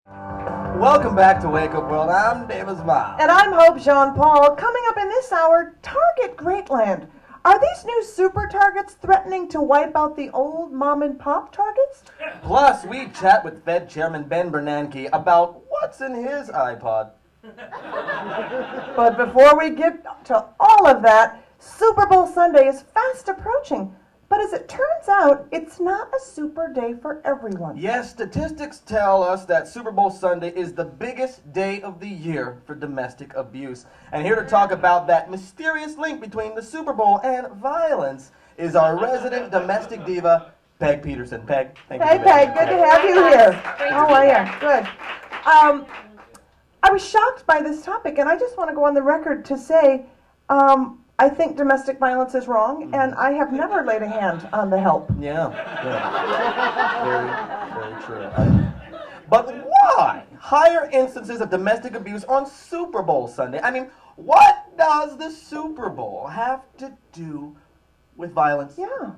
Welcome back to Wake Up World. I'm David's mom. And I'm Hope Jean-Paul. Coming up in this hour, Target Greatland. Are these new super targets threatening to wipe out the old mom and pop targets? Plus, we chat with Fed Chairman Ben Bernanke about what's in his iPod. But before we get to all of that, Super Bowl Sunday is fast approaching. But as it turns out, it's not a super day for everyone. Yes, statistics tell us that Super Bowl Sunday is the biggest day of the year for domestic abuse. And here to talk about that mysterious link between the Super Bowl and violence is our resident domestic diva, Peg Peterson. Peg, thank you. Hey, Peg, good to have you here. How are you? Good. I was shocked by this topic, and I just want to go on the record to say I think domestic violence is wrong, and I have never laid a hand on the help. Yeah. Very true. But why higher instances of domestic abuse on Super Bowl Sunday? I mean, what does the Super Bowl have to do with violence? Yeah.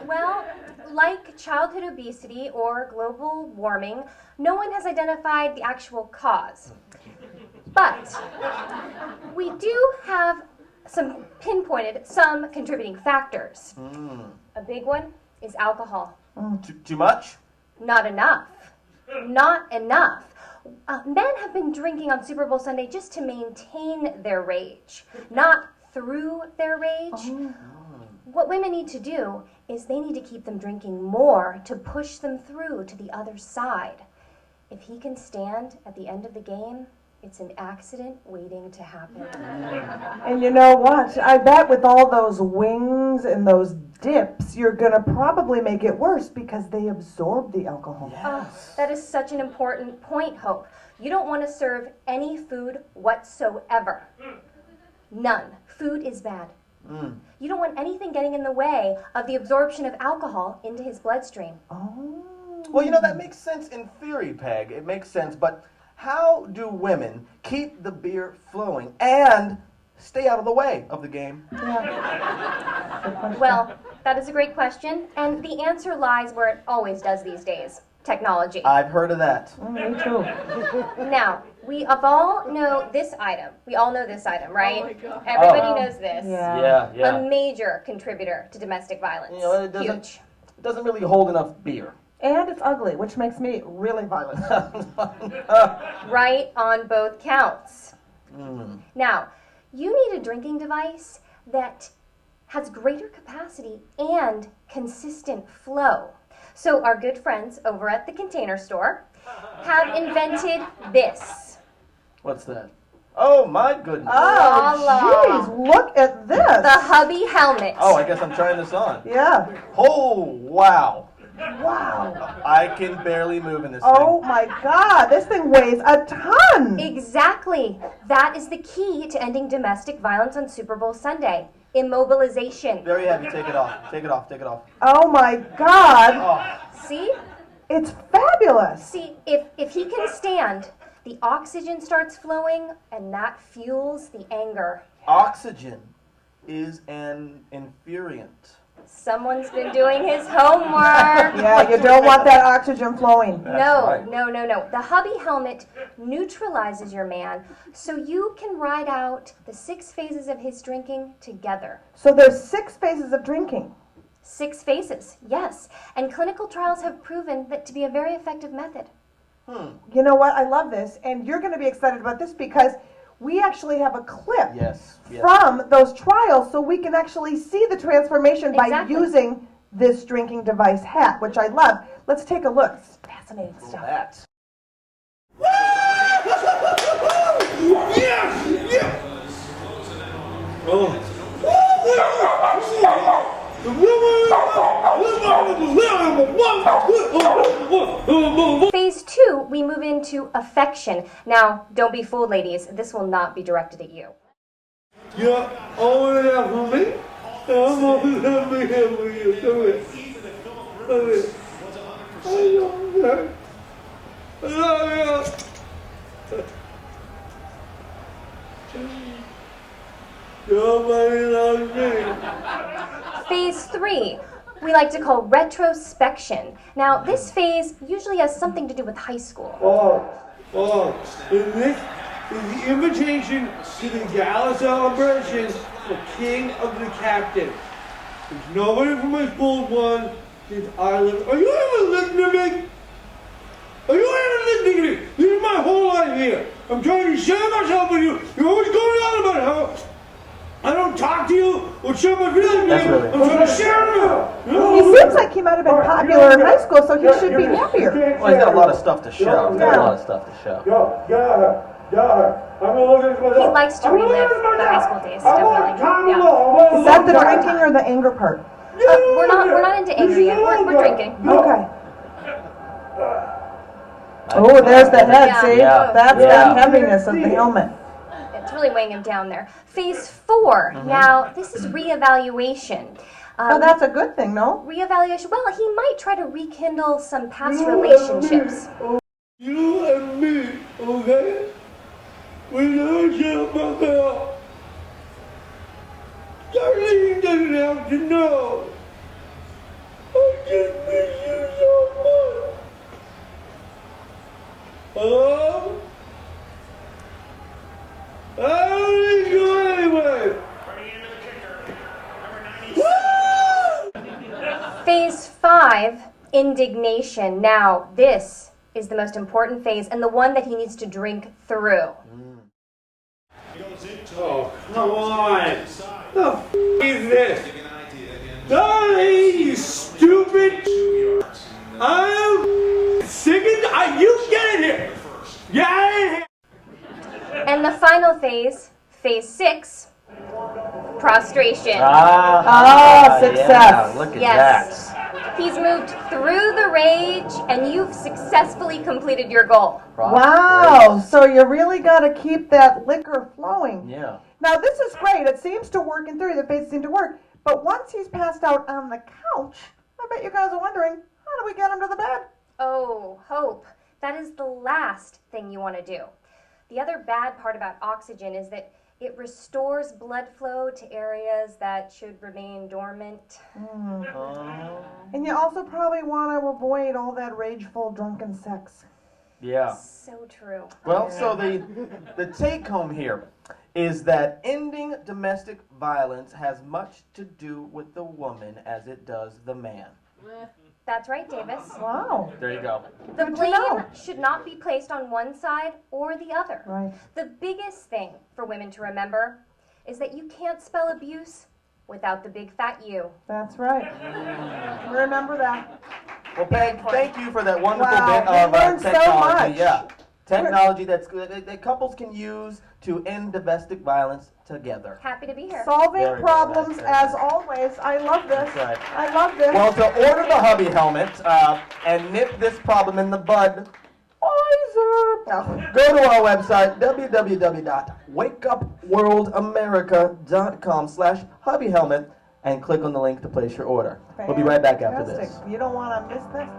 Well, like childhood obesity or global warming, no one has identified the actual cause. But we do have some contributing factors. A big one is alcohol. Too much? Not enough. Not enough. Men have been drinking on Super Bowl Sunday just to maintain their rage, not through their rage. What women need to do is they need to keep them drinking more to push them through to the other side. If he can stand at the end of the game, it's an accident waiting to happen. And you know what? I bet with all those wings and those dips, you're going to probably make it worse because they absorb the alcohol. Yes. That is such an important point, Hope. You don't want to serve any food whatsoever. None. Food is bad. You don't want anything getting in the way of the absorption of alcohol into his bloodstream. Well, you know, that makes sense in theory, Peg. It makes sense, but how do women keep the beer flowing and stay out of the way of the game? Well, that is a great question, and the answer lies where it always does these days. Technology. I've heard of that. Me too. Now, we all know this item. We all know this item, right? Oh my God. Everybody knows this. Yeah. Yeah. A major contributor to domestic violence. You know, it doesn't really hold enough beer. And it's ugly, which makes me really violent. Right on both counts. Now, you need a drinking device that has greater capacity and consistent flow. So our good friends over at the Container Store have invented this. What's that? Oh, my goodness. Oh, jeez, look at this. The hubby helmet. Oh, I guess I'm trying this on. Yeah. Oh, wow. Wow. I can barely move in this Oh thing. my God, this thing weighs a ton. Exactly. That is the key to ending domestic violence on Super Bowl Sunday. Immobilization. Very heavy. Take it off. Take it off. Take it off. Oh my God. Oh. See? It's fabulous. See, if he can stand, the oxygen starts flowing, and that fuels the anger. Oxygen is an infuriant. Someone's been doing his homework. Yeah, you don't want that oxygen flowing. Right. No. The hubby helmet neutralizes your man so you can ride out the 6 phases of his drinking together. So there's 6 phases of drinking. 6 phases, yes. And clinical trials have proven that to be a very effective method. You know what? I love this. And you're going to be excited about this because we actually have a clip Yes. from those trials so we can actually see the transformation by using this drinking device hat, which I love. Let's take a look. It's fascinating stuff. That. Phase 2, we move into affection. Now, don't be fooled, ladies. This will not be directed at you. You're all there for me? I'm always here for you. Come here. Come here. I love you. Nobody loves me. Phase 3, we like to call retrospection. Now, this phase usually has something to do with high school. And this is the invitation to the gala celebration of King of the Captain. There's nobody from my school won since I lived. Are you ever listening to me? Are you ever listening to me? This is my whole life here. I'm trying to share myself with you. You're always going on about how I don't talk to you or share my feelings with you. I'm trying to share them. He seems like he might have been popular in high school, so he should be happier. Well, he's got a lot of stuff to show. He's got a lot of stuff to show. He likes to relive the high school days, definitely. Yeah. Is that the drinking or the anger part? We're not into anger yet. We're drinking. Okay. Oh, there's the head, Yeah. see? Yeah. That's Yeah. the heaviness of the helmet. It's really weighing him down there. Phase 4. Now, this is reevaluation. Oh, that's a good thing, no? Reevaluation. Well, he might try to rekindle some past relationships. You and me, okay? We never share about that. Darlene doesn't have to know. I just miss you so much. Hello? I don't need you anyway. Phase 5, indignation. Now, this is the most important phase and the one that he needs to drink through. Oh, come on. The f*** is this? Darlene, you stupid. I'm sick of you get in here. Get in here. And the final phase, phase 6, prostration. Success. Yeah, look at Yes. that. He's moved through the rage and you've successfully completed your goal. Wow, so you really got to keep that liquor flowing. Yeah. Now, this is great. It seems to work in theory. The faces seem to work. But once he's passed out on the couch, I bet you guys are wondering, how do we get him to the bed? Oh, Hope, that is the last thing you want to do. The other bad part about oxygen is that it restores blood flow to areas that should remain dormant. And you also probably want to avoid all that rageful, drunken sex. Yeah. So true. Well, so the take home here is that ending domestic violence has much to do with the woman as it does the man. That's right, Davis. Wow. There you go. The Good to blame know. should not be placed on one side or the other. Right. The biggest thing for women to remember is that you can't spell abuse without the big fat U. That's right. Remember that. Well, Peg, thank you for that wonderful Wow, bit of we learned so technology. much. Yeah, technology that couples can use to end domestic violence together. Happy to be here. Solving Very good. problems That's as always. I love this. That's right. I love this. Well, to order the hubby helmet and nip this problem in the bud, go to our website, www.wakeupworldamerica.com/hubbyhelmet, and click on the link to place your order. We'll be right back after this. Fantastic. You don't want to miss this.